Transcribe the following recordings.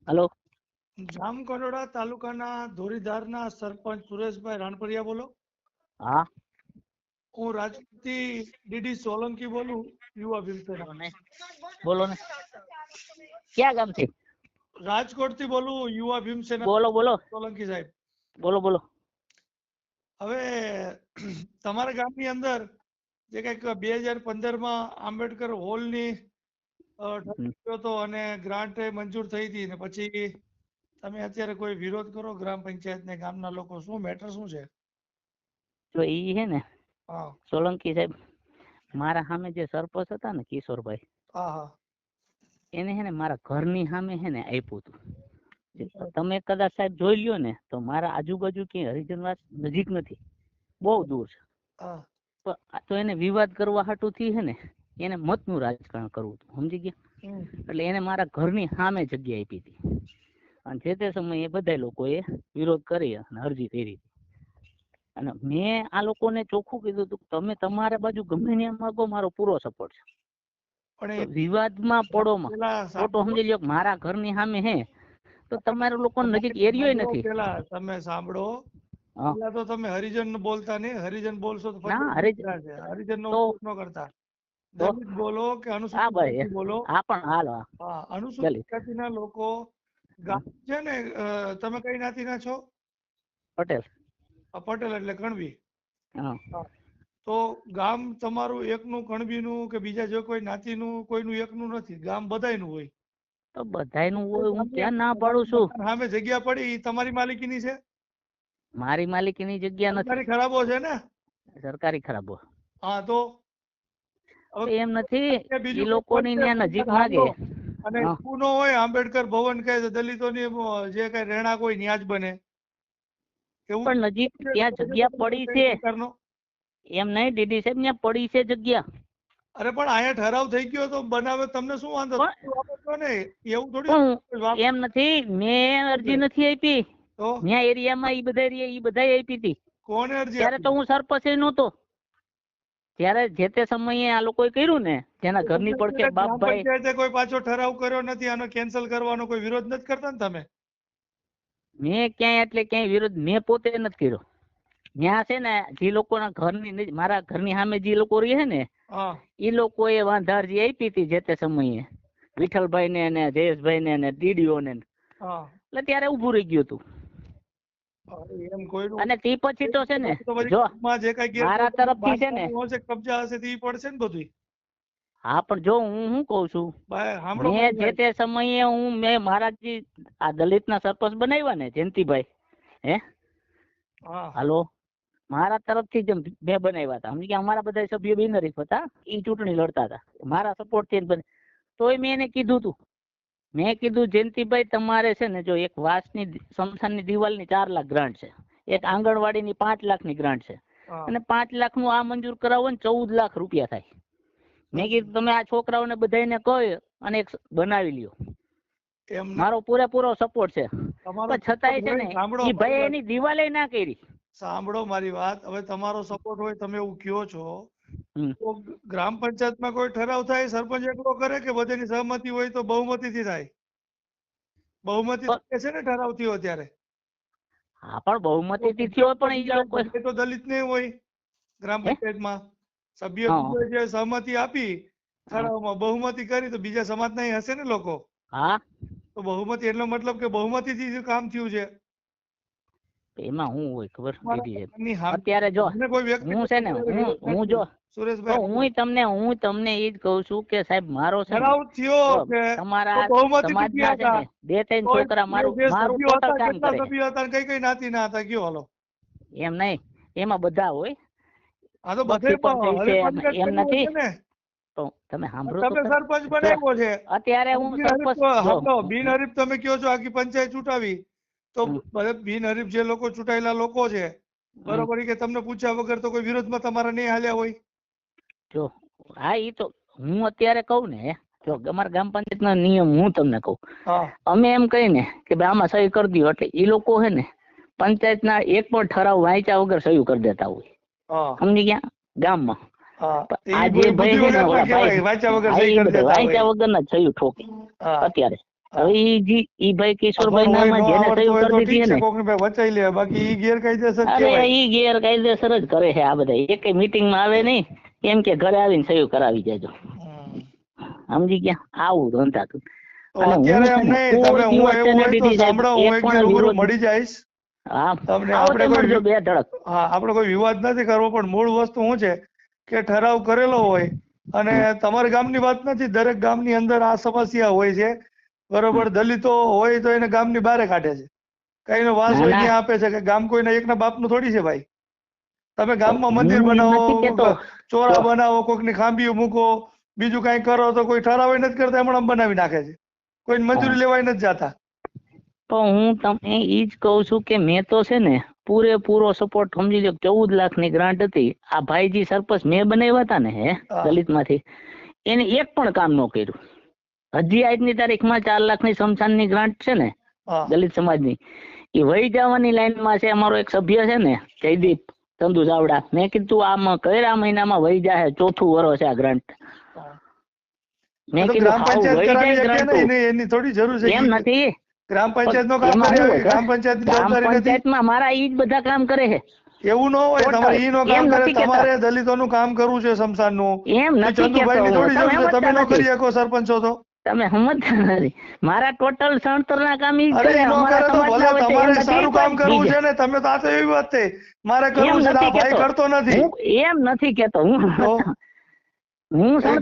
Hello. Jamkandorna તાલુકાના ધોરીધારના સરપંચ સુરેશભાઈ રાણપરિયા બોલો? હા. હું રાજકોટથી ડીડી સોલંકી બોલું, યુવા ભીમસેના. બોલો ને. ક્યાં ગામથી? રાજકોટથી બોલું, યુવા ભીમસેના. બોલો બોલો સોલંકી સાહેબ. બોલો બોલો. હવે તમારા ગામની અંદર જે કંઈક 2015માં આંબેડકર હોલની હતો અને ગ્રાન્ટ મંજૂર થઈ હતી ને પછી તમે અત્યારે કોઈ વિરોધ કરો ગ્રામ પંચાયત ને ગામના લોકો, શું મેટર શું છે? જો ઈ છે ને હા સોલંકી સાહેબ, મારા સામે જે સરપંચ હતા ને કિશોરભાઈ, હા હા એને છે ને મારા ઘરની સામે છે ને આપ્યું હતું. તમે કદાચ સાહેબ જોઈ લ્યો ને તો મારા આજુબાજુ ક્યાંય હરિજનવાસ નજીક નથી, બહુ દૂર છે. હા તો એને વિવાદ કરવા હાટું થી છે ને એને મતનું રાજકારણ કરવું હતું, સમજી ગયા? એટલે એને મારા ઘરની સામે જગ્યા આપી હતી અને જે તે સમયે બધા લોકોએ વિરોધ કરી અને અરજી કરી. અને મેં આ લોકોને ચોખ્ખું કીધું હતું તમે તમારા બાજુ ગમે ત્યાં માંગો, મારો પૂરો સપોર્ટ છે. પણ વિવાદમાં પડોમાં ખોટો સમજી લ્યો મારા ઘરની સામે હે તો તમારા લોકો નજીક એરિયો નથી. પેલા તમે સાંભળો, પેલા તો તમે હરિજન બોલતા નહીં. હરિજન બોલશો તો હરિજન નો ઉપયોગ ન કરતા. દલિત બોલો કે અનુસૂચિત જાતિ બોલો. અનુસૂચિત જાતિના લોકો ગામ છે ને, તમે કઈ જ્ઞાતિના છો? પટેલ. પટેલ એટલે કણવી. તો ગામ તમારું એકનું કણબીનું કે બીજા જો કોઈ જ્ઞાતિનું કોઈનું એકનું નથી, ગામ બધાયનું હોય. તો બધાયનું હોય, હું ક્યાં ના પાડું છું. સામે જગ્યા પડી ઈ તમારી માલિકીની છે? મારી માલિકીની જગ્યા નથી. સરકારી ખરાબો છે ને? સરકારી ખરાબો. હા તો એમ નથી, એ લોકોની ત્યાં નજીક માંગે અને એવું ન હોય આંબેડકર ભવન કહે છે દલિતોની જે કઈ રહેણાંક હોય ન્યા જ બને એવું. પણ નજીક ત્યાં જગ્યા પડી છે એમ નહીં ડીડી સાહેબ, ત્યાં પડી છે જગ્યા. અરે પણ અહીંયા ઠરાવ થઈ ગયો તો બનાવે, તમને શું વાંધો? ને એવું થોડી. એમ નથી, મેં અરજી નથી આપી ત્યાં એરિયામાં, ઈ બધા એરિયા ઈ બધા આપી હતી. કોને અરજી? ત્યારે તો હું સરપંચ નહોતો. ત્યારે જે તે સમયે આ લોકોએ કર્યું ને, જેના ઘરની પડખે બાપભાઈ. પંચાયતે કોઈ પાછો ઠરાવ કર્યો નથી, આનો કેન્સલ કરવાનો કોઈ વિરોધ નથી કરતા ને તમે? મેં ક્યાંય એટલે ક્યાંય વિરોધ મેં પોતે નથી કર્યો. ત્યાં છે ને જે લોકોના ઘરની, મારા ઘરની સામે જે લોકો રહે છે ને, એ લોકોએ વાંધા અરજી આપી હતી જે તે સમયે, વિઠ્ઠલભાઈ ને અને જયેશભાઈ ને અને ડીડીઓ ને. એટલે ત્યારે ઉભું રહી ગયું હતું. અને તે પછી તો છે ને, જો મારા તરફથી છે ને, કબજા હશે તે પડશે ને બધું. હા પણ જો હું શું કઉ છું, મેં જે તે સમયે મેં મારા જે આ દલિત ના સરપંચ બનાવ્યા ને જયંતિભાઈ, હે હાલો, મારા તરફથી જ મેં બનાવ્યા હતા. સમજી ગયા? અમારા બધા સભ્યો બિનહરીફ હતા, એ ચૂંટણી લડતા હતા મારા સપોર્ટ થી. તોય મેં એને કીધું તું, મેં કીધું જયંતિભાઈ તમારે છે ને, જો એક વાસની સ્મશાનની દિવાલની 4 લાખ ગ્રાન્ટ છે, એક આંગણવાડીની 5 લાખની ગ્રાન્ટ છે, અને 5 લાખનું આ મંજૂર કરાવો ને 14 લાખ રૂપિયા થાય. મેં કીધું તમે આ છોકરાઓને બધાને કહો અને એક બનાવી લ્યો. મારો પૂરેપૂરો સપોર્ટ છે. પણ છતાંય છે ને એ ભાઈ એની દિવાલે ના કરી. સાંભળો મારી વાત, હવે તમારો સપોર્ટ હોય તમે એવું કયો છો, તો ગ્રામ પંચાયતમાં કોઈ ઠરાવ થાય સરપંચ એકલો કરે કે બધાની સહમતિ હોય તો બહુમતીથી થાય? બહુમતી છે ને ઠરાવ થયો ત્યારે? હા પણ બહુમતીથી થયો, પણ એ લોકો તો દલિત ને હોય ગ્રામ પંચાયતમાં સભ્ય જે સહમતિ આપી ઠરાવમાં, બહુમતી કરી તો બીજા સમાજના હશે ને લોકો. હા તો બહુમતી એટલો મતલબ કે બહુમતીથી કામ થયું છે. એમાં હું હોય ખબર અત્યારે જો હું છે ને હું જો સુરેશભાઈ હું તમને એ જ કઉ છું કે સાહેબ મારો છે તમારા સમાજના છે ને 2-3 છોકરા મારું ટોટલ કામ કરે. કઈ કઈ નાતી ના હતા કયો? હાલો એમ નહીં, એમાં બધા હોય. આ તો બધા એમ નથી. તમે સાંભળો તો સરપંચ બનાવ્યો છે અત્યારે હું સરપંચ બિનહરીફ તમે કયો છો આખી પંચાયત ચૂંટાવી તો બિનહરીફ જે લોકો ચૂંટાયેલા લોકો છે બરોબર, કે તમને પૂછ્યા વગર તો કોઈ વિરોધમાં તમારા નહીં હાલ્યા હોય? જો હા એ તો હું અત્યારે કહું ને, જો અમારા ગ્રામ પંચાયત ના નિયમ હું તમને કહું, અમે એમ કહી ને કે ભાઈ આમાં સહી કરી દો, એટલે એ લોકો છે ને પંચાયત ના એક પણ ઠરાવ વાંચ્યા વગર સહી કરી દેતા હોય. સમજી ગયા? ગામમાં આજે ભાઈ વાંચ્યા વગર ના સહી ઠોકે અત્યારે. હવે ઈ ભાઈ કિશોરભાઈ નામાં જેને સહી કરી દીધી ને કોકને ભાઈ વચાઈ લે, બાકી ઈ ગેરકાયદેસર અરે ઈ ગેરકાયદેસર જ કરે છે આ બધા. એક મીટિંગ માં આવે નહીં, એમ કે ઘરે આવીને સહી કરાવી જાજો. સમજી ગયા? આવું ધંધાતું. અત્યારે એમ નહીં, તમે હું એવું હોય તો સાંભળો, હું એક દી રૂબરૂ મળી જઈશ. તમને આપણે કોઈ બે ધડક. હા, આપણે કોઈ વિવાદ નથી કરવો, પણ મૂળ વસ્તુ શું છે કે ઠરાવ કરેલો હોય અને તમારા ગામની વાત નથી, દરેક ગામની અંદર આ સમસ્યા હોય છે. બરોબર, દલિતો હોય તો એને ગામની બહાર કાઢે છે, કઈનો વાસ હોય ત્યાં આપે છે, કે ગામ કોઈના એકના બાપનું થોડી છે ભાઈ. તમે ગામમાં મંદિર બનાવો, ચોરા બનાવો, કોઈકની ખાંભીઓ મૂકો, બીજું કઈ કરો તો કોઈ ઠરાવ નથી કરતા, હમણાં બનાવી નાખે છે, કોઈ મજૂરી લેવાય નથી જાતા. તો હું તમને ઈ જ કહું છું કે મેં તો છે ને પૂરેપૂરો સપોર્ટ, સમજી લો 14 લાખની ગ્રાન્ટ હતી. આ ભાઈજી સરપંચ મેં બનાવ્યા હતા ને દલિત માંથી, એને એક પણ કામ ન કર્યું. હજી આજની તારીખમાં 4 લાખની સમસાનની ગ્રાન્ટ છે ને દલિત સમાજની, એ વહી જવાની લાઈનમાં છે. અમારો એક સભ્ય છે ને જયદીપ ચંદુ ચાવડા, મેં કીધું આમાં કયા મહિનામાં વહી જાય, 4થું વર્ષ છે આ ગ્રાન્ટ. મેં કીધું એની થોડી જરૂર છે, એમ નથી. ગ્રામ પંચાયત નું કામ કરે, ગ્રામ પંચાયત ની જવાબદારી નથી. પંચાયતમાં મારા ઈ જ બધા કામ કરે છે. એવું ન હોય, તમારે ઈ નો કામ કરે, તમારે દલિતોનું કામ કરવું છે સમસાનનું. એમ નથી ચંદુભાઈ ની થોડી જરૂર છે, તમે ન કરી શકો સરપંચો તો. તમે સમજતા નથી. મારા ટોટલ સણતરના કામ ઈ કરે. અરે નો કરે તો ભલે, તમારે સારું કામ કરવું છે ને, તમે તો આ તો એવી વાત થઈ, મારે કરવું છે, આ ભાઈ કરતો નથી. એમ નથી કેતો હું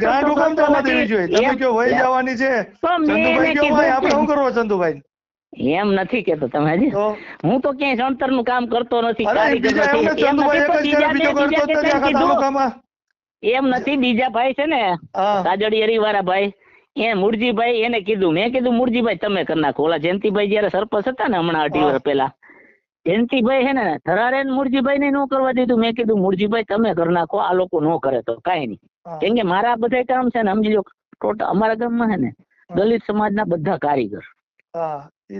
ગ્રાન્ટ હુકમ જવા દેવી જોઈએ. તમે કયો વહી જવાની છે, ચંદુભાઈ કયો ભાઈ આપણે શું કરવો ચંદુભાઈ? એમ નથી કેતો તમે હજી. હું તો ક્યાંય સણતર નું કામ કરતો નથી. એમ નથી, બીજા ભાઈ છે ને સાજડિયરી વાળા ભાઈ, એ મુરજીભાઈ, એને કીધું. મેં કીધું મુરજીભાઈ તમે કરી નાખો. ઓલા જયંતિભાઈ જયારે સરપંચ હતા ને હમણાં 2.5 વર્ષ પહેલા, જયંતિભાઈ છે ને થરારે મુરજીભાઈ ને ન કરવા દીધું. મેં કીધું મુરજીભાઈ તમે કરી નાખો, આ લોકો ન કરે તો કઈ નહીં. કેમ કે મારા બધા કામ છે ને, સમજી લો ટોટલ અમારા ગામમાં છે ને દલિત સમાજના બધા કારીગર,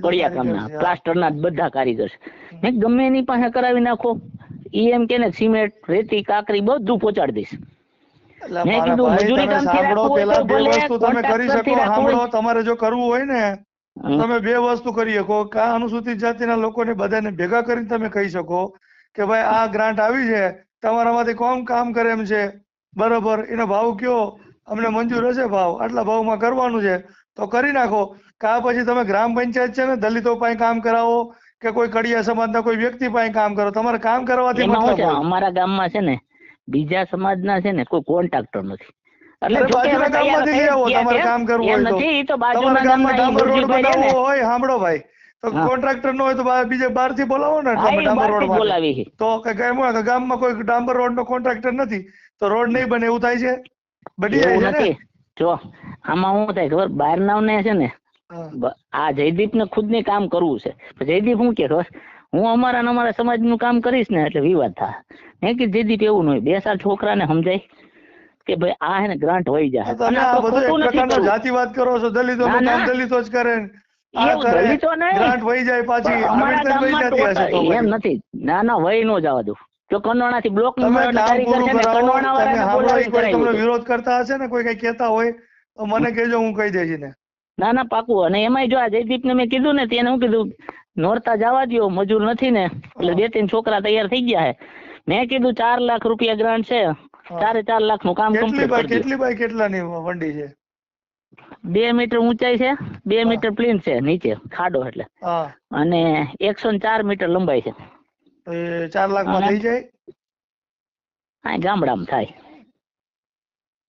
કડિયા કામના, પ્લાસ્ટરના બધા કારીગર છે. મેં ગમે એની પાસે કરાવી નાખો. ઈ એમ કે ને સિમેન્ટ, રેતી, કાકરી બધું પહોંચાડી દઈશ. મેં કીધું મજૂરી કામ તમારે જો કરવું હોય ને, તમે 2 વસ્તુ કરી શકો. અનુસૂચિત જાતિના લોકોને બધાને ભેગા કરીને તમે કહી શકો કે ભાઈ આ ગ્રાન્ટ આવી છે, તમારામાંથી કોણ કામ કરે એમ છે, બરોબર, એનો ભાવ કયો, અમને મંજૂર હશે ભાવ, આટલા ભાવમાં કરવાનું છે તો કરી નાખો. કા પછી તમે ગ્રામ પંચાયત છે ને દલિતો પાસે કામ કરાવો, કે કોઈ કડિયા સમાજના કોઈ વ્યક્તિ પાસે કામ કરો. તમારે કામ કરવાથી મતલબ હોય. અમારા ગામમાં છે ને બીજા સમાજના છે ને કોઈ કોન્ટ્રાક્ટર નથી. એટલે બાજુના ગામમાંથી લઈ આવો તમારે કામ કરવું હોય તો. તમારા ગામમાં ડામર રોડ બનાવવો હોય, સાંભળો ભાઈ, તો કોન્ટ્રાક્ટર નો હોય તો બીજે બહારથી બોલાવો ને. ડામર રોડ બોલાવી તો ગામમાં કોઈ ડામર રોડ નો કોન્ટ્રાક્ટર નથી તો રોડ નહીં બને, એવું થાય છે. બધી જાય છે ને. જો આમાં શું થાય ખબર, બહારના ને છે ને આ જયદીપ ને ખુદ ને કામ કરવું છે. જયદીપ શું કે ખબર, હું અમારા સમાજ નું કામ કરીશ ને એટલે વિવાદ થાય. મેં કીધું જયદીપ એવું ન હોય, 2 સાલ છોકરાને સમજાય કે ભાઈ આ હે ને ગ્રાન્ટ વહી જાય. તમે આ બધું એક પ્રકારનો જાતિવાદ કરો છો. દલિતો નું કામ દલિતો જ કરે, ગ્રાન્ટ વહી જાય પાછી. એમ નથી, ના વહી નો જવા દઉં. જો કંડોણા થી બ્લોક વિરોધ કરતા હશે ને, કોઈ કઈ કેતા હોય તો મને કહેજો, હું કહી દઈશ ને. ના પાકું. અને એમાંય જો આ જયદીપ ને મેં કીધું ને, તેને હું કીધું નોરતા જવા દો, મજૂર નથી ને, એટલે 2-3 છોકરા તૈયાર થઈ ગયા છે. મેં કીધું 4 લાખ રૂપિયા ગ્રાન્ટ છે, 4.5 લાખ નું કામ કેટલાની વંડી છે? 2 મીટર ઊંચાઈ છે, 2 મીટર પ્લીન છે, નીચે ખાડો એટલે, અને 104 મીટર લંબાઈ છે. 4 લાખમાં થઈ જાય? હા, ગામડામાં થાય.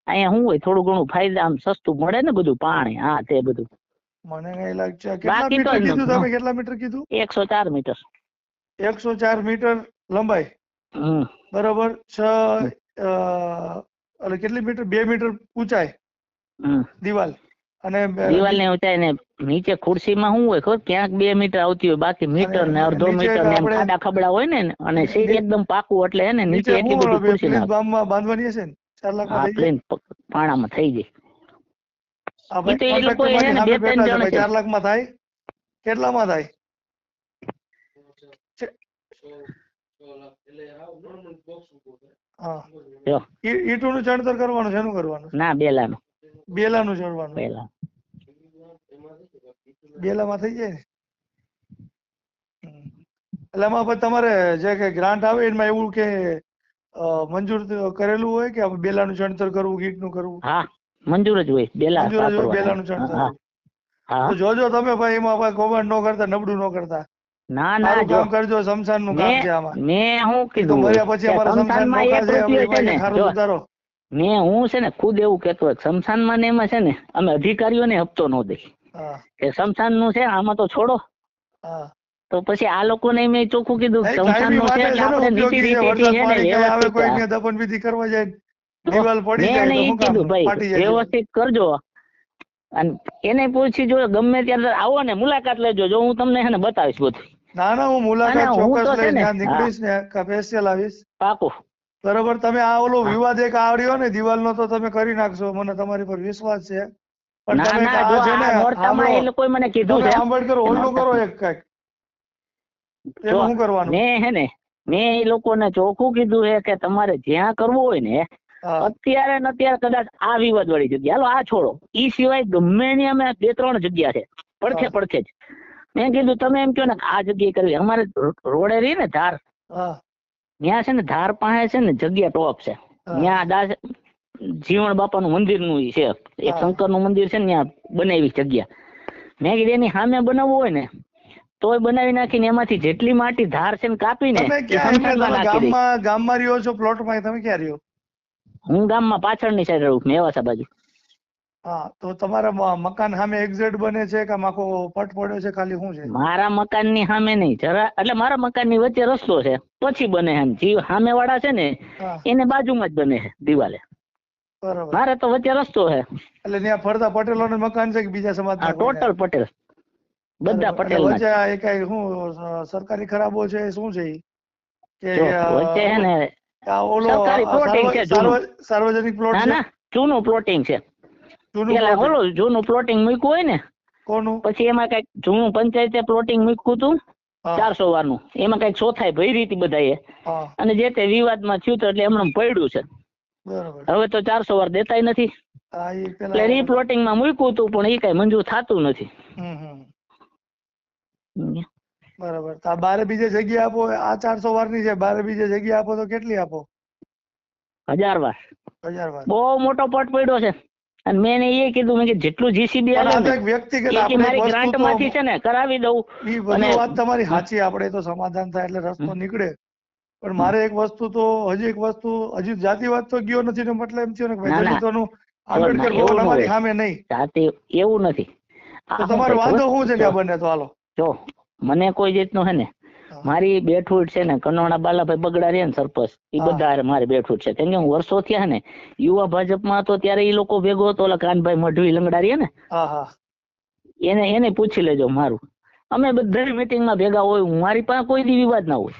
અહીંયા શું હોય, થોડું ઘણું ફાયદા, આમ સસ્તું મળે ને બધું, પાણી આ તે બધું. મને કઈ લાગે કેટલા મીટર કીધું તમે? કેટલા મીટર કીધું? 104 મીટર. 104 મીટર લંબાઈ, બરોબર. એટલે કેટલી મીટર? 2 મીટર ઊંચાઈ દિવાલ, અને દિવાલ ની ઊંચાઈ ને નીચે ખુરશીમાં શું હોય ખબર, ક્યાંક 2 મીટર આવતી હોય, બાકી મીટર ને અડધો મીટર ને ખાડા ખબડા હોય ને, અને સીટ એકદમ પાકું, એટલે એને નીચે એટલી બધી ખુરશી ના બાંધવાની હશે ને. 4 લાખમાં પ્લેન પાણામાં થઈ જાય. 4 લાખમાં થાય? કેટલામાં થાય? ઈટું નું ચણતર કરવાનું છે? એનું કરવાનું? ના, બેલાનું. બેલાનું ચણવાનું. બેલામાં થઈ જાય ને. એટલે એમાં પછી તમારે જે કે ગ્રાન્ટ આવે એમાં એવું કે મંજૂર કરેલું હોય કે આપણે બેલાનું ચણતર કરવું, ગીટનું કરવું? હા, મંજૂર જ હોય. બેલા મંજૂર જ હોય બેલાનું ચણતર. તો જોજો તમે ભાઈ એમાં કૌભાંડ ન કરતા, નબળું ન કરતા. ના ના, સારું જો કામ કરજો. શમશાનનું કામ છે આમાં. મેં શું તો કીધું મર્યા પછી અમારા શમશાન શમશાનમાં નોખા એક છે, રૂપિયો છે ને, ખારું જો સુધારો. હું છે ને ખુદ એવું કેતો હોય શમશાનમાં ને એમાં છે ને અમે અધિકારીઓને હપ્તો ન દઈ કે શમશાન નું છે આમાં તો છોડો. તો પછી આ લોકોને મેં ચોખ્ખું કીધું શમશાન નું છે એટલે આપણે નીતિ રીતેથી છે ને વ્યવસ્થિત દફન વિધિ કરવા જાય, દિવાલ પડી જાય તો શું કામ ફાટી જાય? વ્યવસ્થિત કરજો. અને એને પૂછી જો ગમે ત્યારે આવો ને મુલાકાત લેજો, જો હું તમને છે ને બતાવીશ બધું. ના ના, હું મુલાકાત ચોક્કસ લઈશ. ત્યાં નીકળીશ ને સ્પેશિયલ આવીશ. પાકું. બરોબર. તમે આ ઓલો વિવાદ એક આવડ્યો ને દિવાલનો તો તમે કરી નાખશો, મને તમારી પર વિશ્વાસ છે. પણ તમે આ છે ને એ લોકો મને કીધું છે આંબેડકર હોલ નું કરો એક કઈક. એનું શું કરવાનું? મેં એ લોકોને ચોખ્ખું કીધું છે કે તમારે જ્યાં કરવું હોય ને અત્યારે ને અત્યારે કદાચ આ વિવાદ વાળી જગ્યા હાલો આ છોડો, ઈ સિવાય ગમે ની અમે 2-3 જગ્યા છે પડખે જ. મેં કીધું તમે એમ કહો ને આ જગ્યાએ કરવી, અમારે રોડે રહી ને ધાર, ત્યાં છે ને ધાર પાસે છે ને જગ્યા ટોપ છે, ત્યાં જીવણ બાપા નું મંદિર નું છે, એક શંકર નું મંદિર છે ને ત્યાં બનાવી જગ્યા. મેં કીધું એની સામે બનાવવું હોય ને તોય બનાવી નાખીને એમાંથી જેટલી માટી ધાર છે ને કાપીને ગામમાં રહ્યો છો પ્લોટમાં? તમે ક્યાં રહ્યો? હું ગામમાં પાછળની સાઈડ રહું, મેવાસા બાજુ. હા, તો તમારા મકાન સામે એક્ઝેક્ટ બને છે કે માખો પટ પડ્યો છે ખાલી? શું છે? મારા મકાન ની સામે નહીં જરા, એટલે મારા મકાન ની વચ્ચે રસ્તો છે પછી બને એમ. જીવ સામે વાળા છે ને એને બાજુમાં જ બને છે દિવાલે. બરોબર. મારે તો વચ્ચે રસ્તો છે. એટલે ત્યાં ફરતા પટેલો નું મકાન છે કે બીજા સમાજ? ટોટલ પટેલ, બધા પટેલ. વચ્ચે એ કઈ શું સરકારી ખરાબો છે શું છે? કે વચ્ચે છે ને સરકારી પ્લોટિંગ છે, સાર્વજનિક પ્લોટ છે. ના, જૂનું પ્લોટિંગ છે. જૂનું પ્લોટિંગ મૂક્યું હોય ને કોનું, પછી એમાં કઈક જૂનું પંચાયતે પ્લોટિંગ મૂક્યું હતું 400 વારનું, એમાં કઈક ચોથાઈ ભરી હતી બધાએ, અને જે તે વિવાદમાં થયું એટલે એમણે પડ્યું છે. હવે તો 400 વાર દેતાય નથી, એટલે રીપ્લોટિંગ માં મૂક્યું હતું પણ એ કઈ મંજૂર થતું નથી. બરાબર. તો બારે બીજે જગ્યા આપો, આ 400 વાર ની છે, બારે બીજે જગ્યા આપો તો કેટલી આપો? 1000 વાર. 1000 વાર. બહુ મોટો પટ પડ્યો છે. અને મેં એ કીધું મેં જેટલું જીસીબી આવે ને વ્યક્તિગત મારી ગ્રાન્ટ માંથી છે ને કરાવી દઉં. એ બધી વાત તમારી સાચી, આપણે તો સમાધાન થાય એટલે રસ્તો નીકળે. પણ મારે એક વસ્તુ તો હજી જાતિવાદ તો ગયો નથી ને, મતલબ એમ થયો ને ભાઈ દલિતોનું આંબેડકર ભવન અમારી સામે નહીં. જાતિ એવું નથી. તો તમારો વાંધો શું છે ત્યાં બને? તો હાલો જો મને કોઈ રીતનો હે ને મારી બેઠું છે ને કનોણા બાલાભાઈ બગડા રહ્યા ને સરપંચ, એ બધા મારે બેઠું છે. કેમ કે હું વર્ષો થયા ને યુવા ભાજપમાં હતો ત્યારે એ લોકો ભેગો હતો, ઓલા કાનભાઈ મઢવી લંગડા રહ્યા ને એને પૂછી લેજો મારું. અમે બધા મીટિંગમાં ભેગા હોય, મારી પાસે કોઈ દી વિવાદ ના હોય.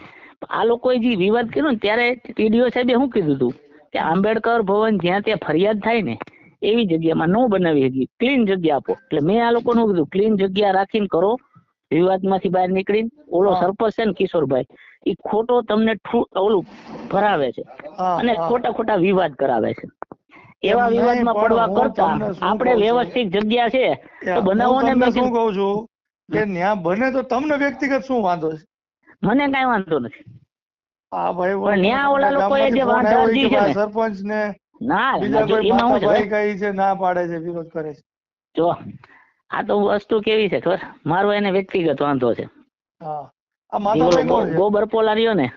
આ લોકોએ જે વિવાદ કર્યો ને ત્યારે ટીડીઓ સાહેબે શું કીધું હતું કે આંબેડકર ભવન જ્યાં ત્યાં ફરિયાદ થાય ને એવી જગ્યામાં ન બનાવી હતી, ક્લીન જગ્યા આપો. એટલે મેં આ લોકોનું કીધું ક્લીન જગ્યા રાખીને કરો, વિવાદમાંથી બહાર નીકળીને. ઓલો સરપંચ છે ને કિશોરભાઈ, એ ખોટો તમને ઓલું ભરાવે છે અને ખોટા વિવાદ કરાવે છે. એવા વિવાદમાં પડવા કરતા આપણે વ્યવસ્થિત જગ્યા છે તો બનાવો ને. મેં શું કહું છું કે ન્યા બને તો તમને વ્યક્તિગત શું વાંધો છે? મને કઈ વાંધો નથી. હા ભાઈ, પણ ન્યા ઓલા લોકોએ જે વાંધો અરજી છે ને સરપંચ ને ના બીજા કોઈ માતાભાઈ કઈ છે ના પાડે છે, વિરોધ કરે છે. જો આ તો વસ્તુ કેવી છે ખબર, મારો એને વ્યક્તિગત વાંધો છે. ગોબરપોલા રહ્યો ને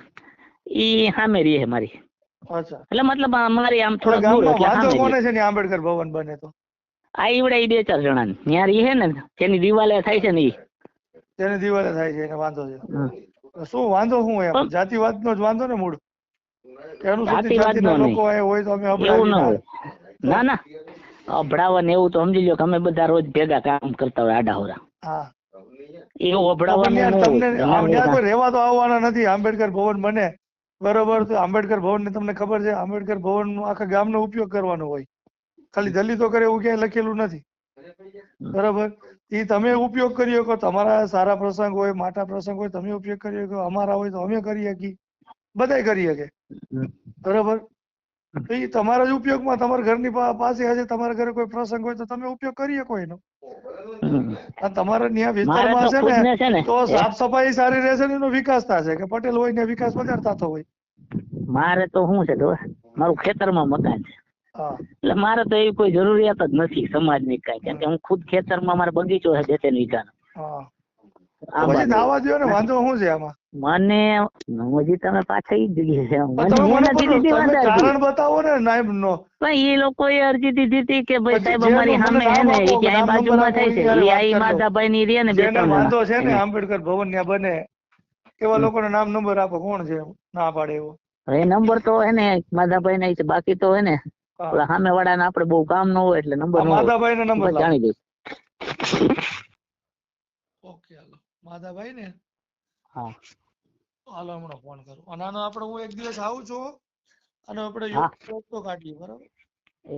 ઈ સામે રહે મારી. એટલે મતલબ મારી આમ થોડા દૂર. વાંધો કોને છે ને આંબેડકર ભવન બને તો? આ ઈવડે 2-4 જણા ને ત્યાં રહે ને, તેની દિવાલે થાય છે ને, તેની દિવાલે થાય છે એને વાંધો છે. શું વાંધો શું એમ? જાતિવાદ નો જ વાંધો ને મૂળ? જાતિવાદ નો નહીં, એવું ના હોય. ના અભડાવા ને એવું તો સમજી લો કે અમે બધા રોજ ભેગા કામ કરતા હોય આડાહોરા. એવું અભડાવાનું તમને રહેવા તો આવવાના નથી. આંબેડકર ભવન બને બરોબર, તો આંબેડકર ભવન ને તમને ખબર છે આંબેડકર ભવન નો આખા ગામનો ઉપયોગ કરવાનો હોય, ખાલી દલિતો કરે એવું ક્યાંય લખેલું નથી. બરાબર, એ તમે ઉપયોગ કરી શકો. તમારા સારા પ્રસંગ હોય, માટા પ્રસંગ હોય, તમે ઉપયોગ કરી શકો. અમારા હોય તો અમે કરી શકીએ, બધા કરી શકે. બરાબર, તો એ તમારા જ ઉપયોગમાં, તમારા ઘરની પાસે હશે, તમારા ઘરે કોઈ પ્રસંગ હોય તો તમે ઉપયોગ કરી શકો એનો. આ તમારા ન્યા વિસ્તારમાં છે ને તો સાફ સફાઈ સારી રહેશે ને એનો વિકાસ થશે કે પટેલ હોય ને વિકાસ વધારે થતો હોય. મારે તો શું છે તો મારું ખેતરમાં મકાન છે એટલે મારે તો એવી કોઈ જરૂરિયાત જ નથી સમાજની કાંઈ, કેમ કે હું ખુદ ખેતરમાં મારો બગીચો છે 2-3 વીઘાનો. પછી દાવા દો ને, વાંધો શું છે આમાં? મને હજી તમે પાછા ઈ જ દીધી છે, કારણ બતાવો ને નાયબ નો. પણ એ લોકોએ અરજી દીધી હતી કે ભાઈ સાહેબ અમારી સામે હે ને એ ક્યાંય બાજુમાં થાય છે એ આઈ માધાભાઈ ની રે ને 2-3 વાંધો છે ને આંબેડકર ભવન ત્યાં બને એવા લોકોના નામ નંબર આપો, કોણ છે ના પાડે એવો? એ નંબર તો હે ને માધાભાઈ ના છે, બાકી તો હે ને સામે વાળા ને આપડે બહુ કામ ન હોય એટલે નંબર માધાભાઈ નો નંબર જાણી દઈશ. ઓકે હાલો માધાભાઈ ને, હા હાલો હમણાં ફોન કરું. અને આનો આપણે હું એક દિવસ આવું છું અને આપણે યોગ તો કાઢીએ, બરાબર? એ